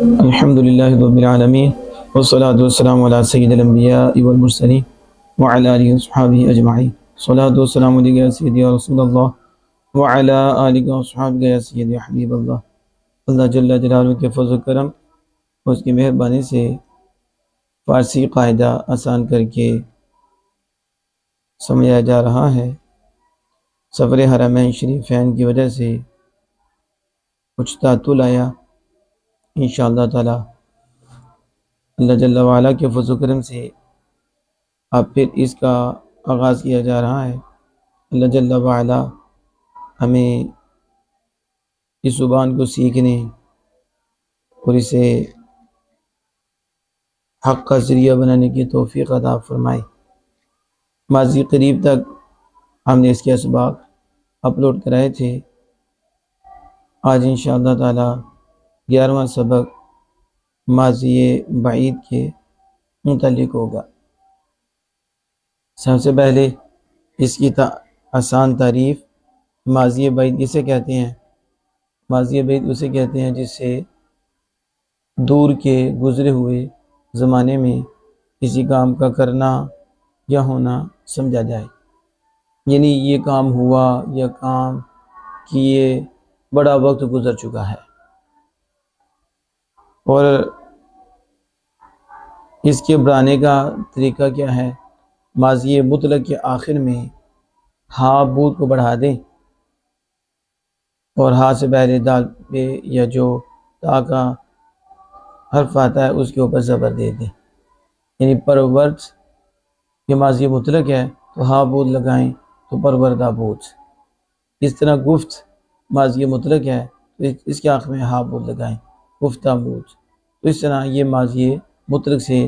الحمد للہ رب العالمین والصلاة والسلام علی سید الانبیاء والمرسلین وعلی آلہ وصحبہ اجمعین. صلاۃ والسلام علیک یا سیدی یا رسول اللہ وعلی آلہ وصحبہ یا سیدی یا حبیب اللہ. اللہ جل جلالہ کے فضل و کرم اور اس کی مہربانی سے فارسی قاعدہ آسان کر کے سمجھایا جا رہا ہے. سفر حرمین شریفین کی وجہ سے کچھ تعطل آیا. انشاءاللہ تعالی اللہ جل وعلا کے فضل و کرم سے اب پھر اس کا آغاز کیا جا رہا ہے. اللہ جل وعلا ہمیں اس زبان کو سیکھنے اور اسے حق کا ذریعہ بنانے کی توفیق عطا فرمائے. ماضی قریب تک ہم نے اس کے اسباق اپلوڈ کرائے تھے. آج انشاءاللہ تعالی 11واں سبق ماضی بعید کے متعلق ہوگا. سب سے پہلے اس کی آسان تعریف ماضی بعید اسے کہتے ہیں. ماضی بعید اسے کہتے ہیں جس سے دور کے گزرے ہوئے زمانے میں کسی کام کا کرنا یا ہونا سمجھا جائے. یعنی یہ کام ہوا یا کام کیے بڑا وقت گزر چکا ہے. اور اس کے بڑھانے کا طریقہ کیا ہے؟ ماضی مطلق کے آخر میں ہا بود کو بڑھا دیں اور ہا سے پہلے دال پہ یا جو تا کا حرف آتا ہے اس کے اوپر زبر دے دیں. یعنی پرورد یہ ماضی مطلق ہے تو ہا بود لگائیں تو پروردہ بود. اس طرح گفت ماضی مطلق ہے تو اس کے آخر میں ہا بود لگائیں گفتہ بود. تو اس طرح یہ ماضی مطلق سے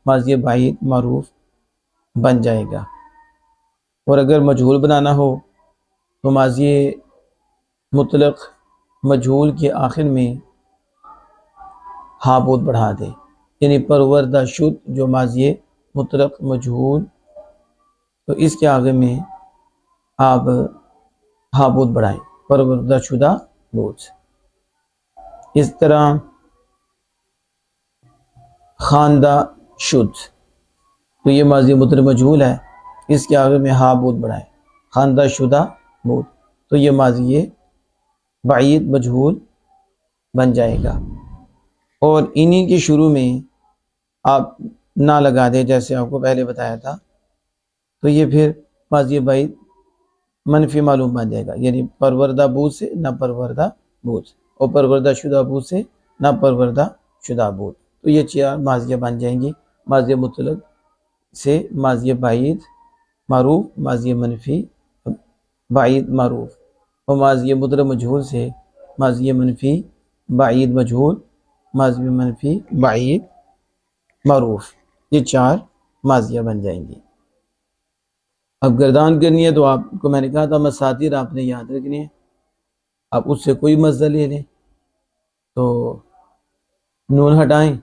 ماضی بعید معروف بن جائے گا. اور اگر مجہول بنانا ہو تو ماضی مطلق مجہول کے آخر میں ہا بود بڑھا دیں. یعنی پروردہ شد جو ماضی مطلق مجہول تو اس کے آگے میں آپ ہا بود بڑھائیں پروردہ شدہ بود. اس طرح خواندہ شد تو یہ ماضی مطلق مجہول ہے، اس کے آگے میں ہا بود بڑھائیں خواندہ شدہ بود تو یہ ماضی بعید مجہول بن جائے گا. اور انہی کے شروع میں آپ نہ لگا دیں جیسے آپ کو پہلے بتایا تھا تو یہ پھر ماضی بعید منفی معلوم بن جائے گا. یعنی پروردہ بود سے نہ پروردہ بود اور پروردہ شدہ بود سے نہ پروردہ شدہ بود. تو یہ چار ماضیاں بن جائیں گی. ماضی مطلق سے ماضی بعید معروف ماضی منفی بعید معروف اور ماضی مطلق مجہول سے ماضی منفی بعید مجہول ماضی منفی بعید معروف. یہ چار ماضیاں بن جائیں گی. اب گردان کرنی ہے تو آپ کو میں نے کہا تھا مساتیر آپ نے یاد رکھنی ہے. آپ اس سے کوئی مزہ لے لیں تو نون ہٹائیں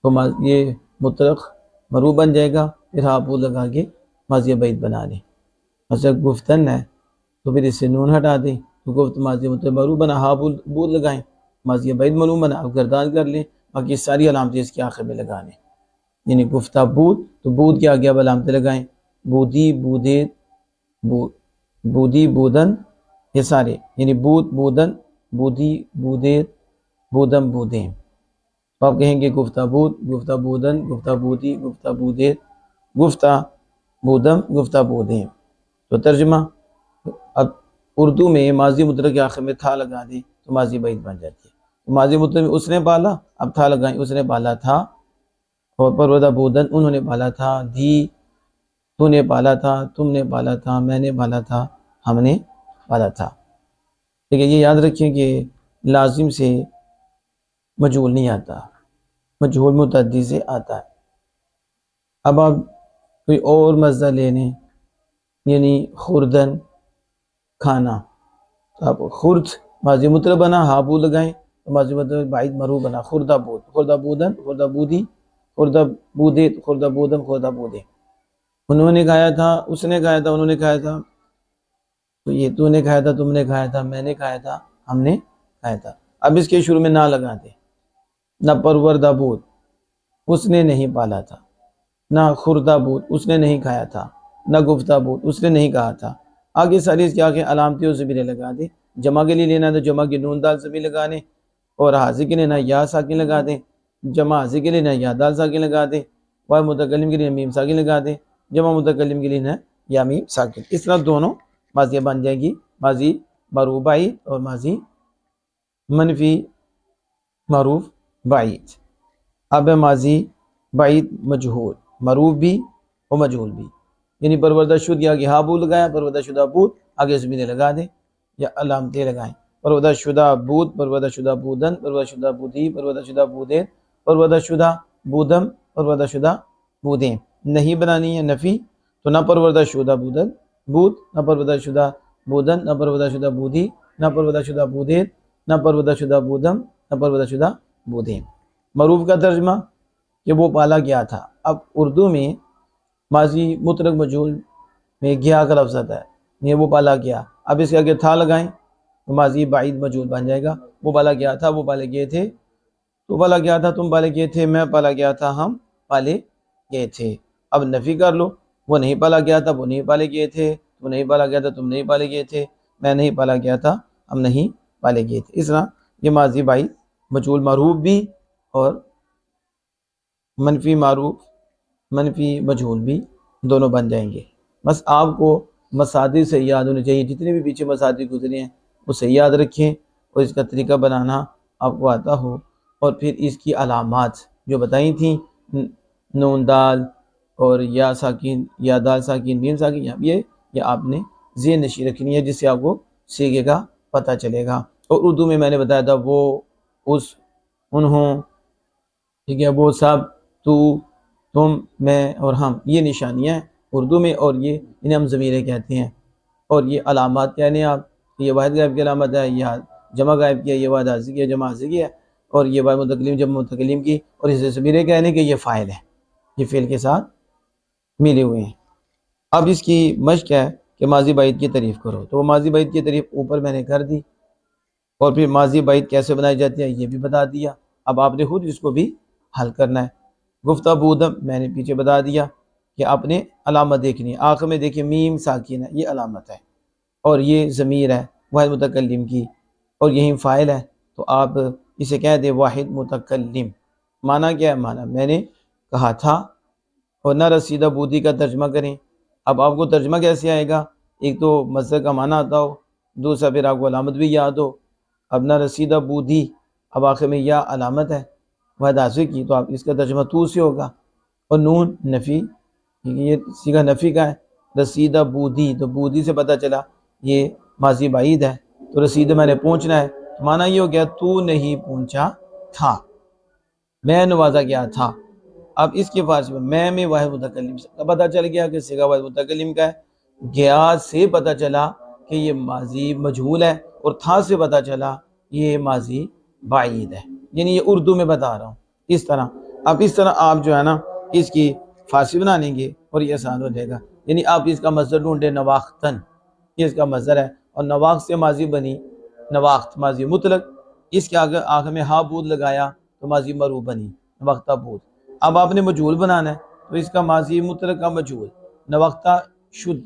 تو یہ مطلق معروف بن جائے گا. پھر ہا بود لگا کے ماضی بعید بنا لیں. اچھا گفتن ہے تو پھر اس سے نون ہٹا دیں تو گفت ماضی مطلق معروف بنا. ہا بود لگائیں ماضی بعید معلوم بنا. اب گردان کر لیں باقی ساری علامتیں اس کے آخر میں لگا لیں. یعنی گفتہ بود تو بود کے آگے اب علامتیں لگائیں بودی بودیت بودی بودن یہ سارے یعنی بود بودن بودی بودیت بودم بودیں. تو آپ کہیں گے گفتہ بود گفتہ بودن گفتہ بودی گفتہ بودیت گفتہ بودم گفتہ بودیں. تو ترجمہ اب اردو میں ماضی مطلق کے آخر میں تھا لگا دیں تو ماضی بعید بن جاتی ہے. ماضی مطلق اس نے پالا اب تھا لگائیں اس نے پالا تھا اور پروردہ بودن انہوں نے پالا تھا دی تو نے پالا تھا تم نے پالا تھا میں نے پالا تھا ہم نے پالا تھا. لیکن یہ یاد رکھیں کہ لازم سے مجہول نہیں آتا مجہول متعدی سے آتا ہے. اب آپ کوئی اور مزہ لے لیں یعنی خوردن کھانا. آپ خرد ماضی مطلق بنا ہا بود لگائیں تو ماضی مطلق بعید معروف بنا خوردہ بود خوردہ بودن خوردہ بودی خوردہ بودیت خوردہ بودم خوردہ بودے. انہوں نے کھایا تھا اس نے کھایا تھا انہوں نے کھایا تھا تو یہ تو نے کھایا تھا تم نے کھایا تھا میں نے کھایا تھا ہم نے کھایا تھا. اب اس کے شروع میں نہ لگا دیں نہ پروردہ بود اس نے نہیں پالا تھا، نہ خوردہ بود اس نے نہیں کھایا تھا، نہ گفتہ بود اس نے نہیں کہا تھا۔ آگے ساری اس کے آگے علامتی اور ضمیریں لگا دیں۔ جمع کے لیے لینا تو جمع کی نون دال ضمیر لگا دیں، اور حاضر کے لیے نہ یا ساکن لگا دیں، جمع حاضر کے لیے نہ یا دال ساکن لگا دیں، واحد متکلم کے لیے میم ساکن لگا دیں، جمع متکلم کے لیے نہ یا میم ساکن۔ اس طرح دونوں ماضیاں بن جائیں گی، ماضی معروف بعید اور ماضی منفی معروف بعید۔ اب ہے ماضی بعید مجہول، معروف بھی اور مجہول بھی، یعنی پروردہ شد کے آگے ہاں بود لگایا، پروردہ شدہ بود آگے ضمیریں لگا دیں یا علامتیں لگائیں۔ پروردہ شدہ بود، پروردہ شدہ بودن، پروردہ شدہ بودی، پروردہ شدہ بودین، پروردہ شدہ بودم، پروردہ شدہ بودیں۔ نہیں بنانی ہے نفی، تو نہ پروردہ شدہ بودن بود، نہ پروردہ شدہ بودن، نہ پروردہ شدہ بودی، نہ پروردہ شدہ بودین، نہ پروردہ شدہ بودم، نہ پروردہ شدہ بودیں۔ معروف کا ترجمہ کہ وہ پالا گیا تھا۔ اب اردو میں ماضی مطلق مجہول میں گیا کا لفظ آتا ہے، یہ وہ پالا گیا۔ اب اس کے آگے تھا لگائیں تو ماضی بعید مجہول بن جائے گا۔ وہ پالا گیا تھا، وہ پالے گئے تھے، تو پالا گیا تھا، تم پالے گئے تھے، میں پالا گیا تھا، ہم پالے گئے تھے۔ اب نفی کر لو، وہ نہیں پالا گیا تھا، وہ نہیں پالے گئے تھے، وہ نہیں پالا گیا تھا، تم نہیں پالے گئے تھے، میں نہیں پالا گیا تھا، ہم نہیں پالے گئے تھے۔ اس طرح یہ ماضی بعید مجہول معروف بھی اور منفی معروف منفی مجہول بھی دونوں بن جائیں گے۔ بس آپ کو مصادر سے یاد ہونے چاہیے، جتنے بھی پیچھے مصادر گزرے ہیں وہ صحیح یاد رکھیں، اور اس کا طریقہ بنانا آپ کو آتا ہو، اور پھر اس کی علامات جو بتائی تھیں، نون دال اور یا ساکن، یا دال ساکن، میم ساکن، یہ آپ نے ذہن نشی رکھنی ہے، جس سے آپ کو سیکھے گا پتہ چلے گا۔ اور اردو میں نے بتایا تھا وہ، اس، انہوں، ٹھیک ہے، وہ سب، تو، تم، میں اور ہم، یہ نشانیاں ہیں اردو میں، اور یہ انہیں ہم ضمیریں کہتے ہیں۔ اور یہ علامات کہنے ہیں آپ، یہ واحد غائب کی علامت ہے، یہ جمع غائب کی ہے، یہ واحد حاضر کی ہے، جمع حاضر کی ہے، اور یہ واحد متکلم جمع متکلم کی، اور اسے ضمیریں کہنے کہ یہ فاعل ہے، یہ فعل کے ساتھ ملے ہوئے ہیں۔ اب اس کی مشق ہے کہ ماضی بعید کی تعریف کرو، تو وہ ماضی بعید کی تعریف اوپر میں نے کر دی، اور پھر ماضی بعید کیسے بنائی جاتی ہے یہ بھی بتا دیا۔ اب آپ نے خود اس کو بھی حل کرنا ہے۔ گفتہ بودم میں نے پیچھے بتا دیا کہ آپ نے علامت دیکھنی ہے، آخر میں دیکھیں میم ساکن ہے، یہ علامت ہے، اور یہ ضمیر ہے واحد متکلم کی، اور یہی فاعل ہے، تو آپ اسے کہہ دیں واحد متکلم۔ معنی کیا ہے؟ معنی میں نے کہا تھا، اور نہ رسیدہ بودی کا ترجمہ کریں۔ اب آپ کو ترجمہ کیسے آئے گا؟ ایک تو مصدر کا معنی آتا ہو، دوسرا پھر آپ کو علامت بھی یاد ہو۔ اب نہ رسیدہ بودی، اب آخر میں یا علامت ہے واحد حاضر کی، تو آپ اس کا ترجمہ تو سے ہوگا، اور نون نفی، یہ صیغہ نفی کا ہے، رسیدہ بودی، تو بودی سے پتہ چلا یہ ماضی بعید ہے، تو رسیدہ میں نے پہنچنا ہے، تو معنی یہ ہو گیا تو نہیں پہنچا تھا، میں نوازا گیا تھا۔ اب اس کے فارسی میں واحد متکلم سے پتہ چل گیا کہ صیغہ واحد متکلم کا ہے، گیا سے پتہ چلا کہ یہ ماضی مجہول ہے، اور تھا سے پتہ چلا یہ ماضی بعید ہے، یعنی یہ اردو میں بتا رہا ہوں اس طرح۔ اب اس طرح آپ جو ہے نا اس کی فارسی بنا لیں گے اور یہ آسان ہو جائے گا۔ یعنی آپ اس کا مصدر ڈھونڈیں، نواختن، یہ اس کا مصدر ہے، اور نواخت سے ماضی بنی نواخت ماضی مطلق، اس کے آخر میں ہا بود لگایا تو ماضی معروف بنی نواختہ بود۔ اب آپ نے مجہول بنانا ہے تو اس کا ماضی مطلق کا مجہول نواختہ شد،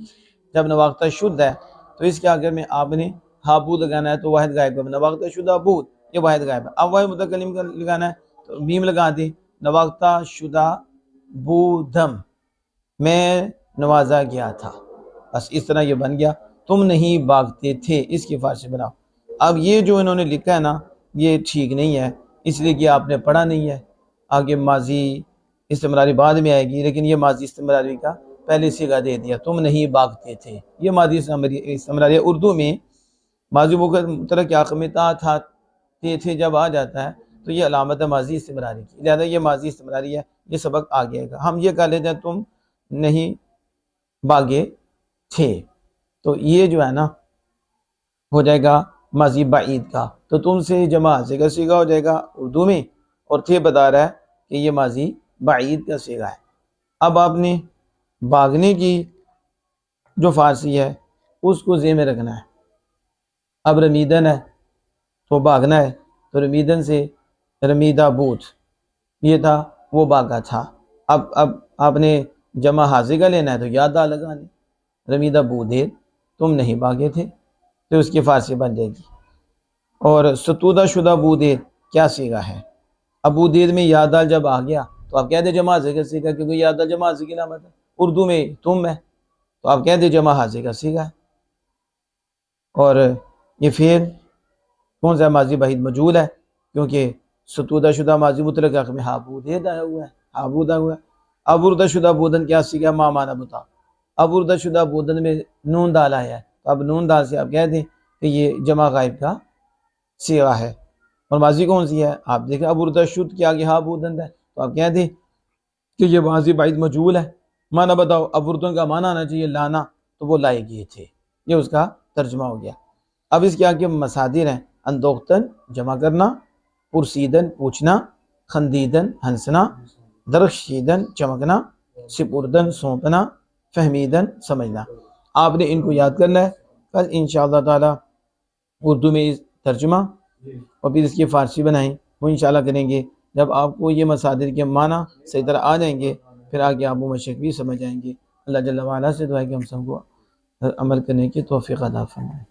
جب نواختہ شد ہے تو اس کے آخر میں آپ نے ہا بود لگانا ہے، تو واحد غائب کا نواختہ شدہ بود، یہ واحد غائب ہے۔ اب واحد متکلم کا لگانا ہے تو میم لگا دیں، نواختہ شدہ بودم، میں نوازا گیا تھا، بس اس طرح یہ بن گیا۔ تم نہیں بھاگتے تھے، اس کی فارسی بناؤ۔ اب یہ جو انہوں نے لکھا ہے نا یہ ٹھیک نہیں ہے، اس لیے کہ آپ نے پڑھا نہیں ہے۔ آگے ماضی استمراری بعد میں آئے گی، لیکن یہ ماضی استمراری کا پہلے صیغہ دے دیا، تم نہیں بھاگتے تھے، یہ ماضی استمراری اردو میں ماضی مطلق کے آخر میں تا تھا تھے جب آ جاتا ہے تو یہ علامت ہے ماضی استمراری کی، لہذا یہ ماضی استمراری ہے، یہ سبق آ گیا گا۔ ہم یہ کہہ لیتے ہیں تم نہیں بھاگے تھے، تو یہ جو ہے نا ہو جائے گا ماضی بعید کا، تو تم سے جمع حاضر کا صیغہ ہو جائے گا اردو میں، اور تھے بتا رہا ہے کہ یہ ماضی بعید کا صیغہ ہے۔ اب آپ نے بھاگنے کی جو فارسی ہے اس کو ذہن میں رکھنا ہے۔ اب رمیدن ہے تو بھاگنا ہے، تو رمیدن سے رمیدہ بود، یہ تھا وہ باغا تھا. اب آپ نے جمع حاضر کا لینا ہے تو یا دا لگا لیں. رمیدہ بودید تم نہیں باغے تھے، تو اس کی فارسی بن جائے گی. اور ستودہ شدہ بودید کیا سیگا ہے؟ ابو دید میں یا دال جب آ گیا تو آپ کہہ دیں جمع حاضر کا سیگا، کیونکہ یا دال جمع حاضر کی علامت ہے. اردو میں تم ہے تو آپ کہہ دیں جمع حاضر کا سیگا ہے. اور یہ فعل کون سا ماضی بعید مجہول ہے؟ کیونکہ ستودہ شدہ ماضی مطلق میں ہابودید آیا ہوا ہے، ہابود آیا ہوا ہے. ابردہ شدہ بودن کیا سیگا؟ ماں مانا بتا. ابردہ شدہ بودن میں نون ڈالا ہے، تو اب نون ڈال سے آپ کہہ دیں کہ یہ جمع غائب کا سیغہ ہے. اور ماضی کون سی ہے؟ آپ دیکھیں ابردہ شد کے آگے ہا بودند ہے، تو آپ کہہ دیں کہ یہ ماضی بعید مجہول ہے. معنی بتاؤ. ابردن کا معنی آنا چاہیے لانا، تو وہ لائے گئے تھے، یہ اس کا ترجمہ ہو گیا. اب اس کے آگے مصادر ہیں. اندوختن جمع کرنا، پرسیدن پوچھنا، خندیدن ہنسنا، درخشیدن چمکنا، سپردن سونپنا، فہمیدن سمجھنا. آپ نے ان کو یاد کرنا ہے. کل انشاءاللہ تعالی اردو میں ترجمہ اور پھر اس کی فارسی بنائیں، وہ انشاءاللہ کریں گے. جب آپ کو یہ مصادر کے معنی صحیح طرح آ جائیں گے، پھر آگے آپ وہ مشق بھی سمجھ آئیں گے. اللہ جل وعلا سے دعا ہے کہ ہم سب کو عمل کرنے کی توفیق عطا فرمائے.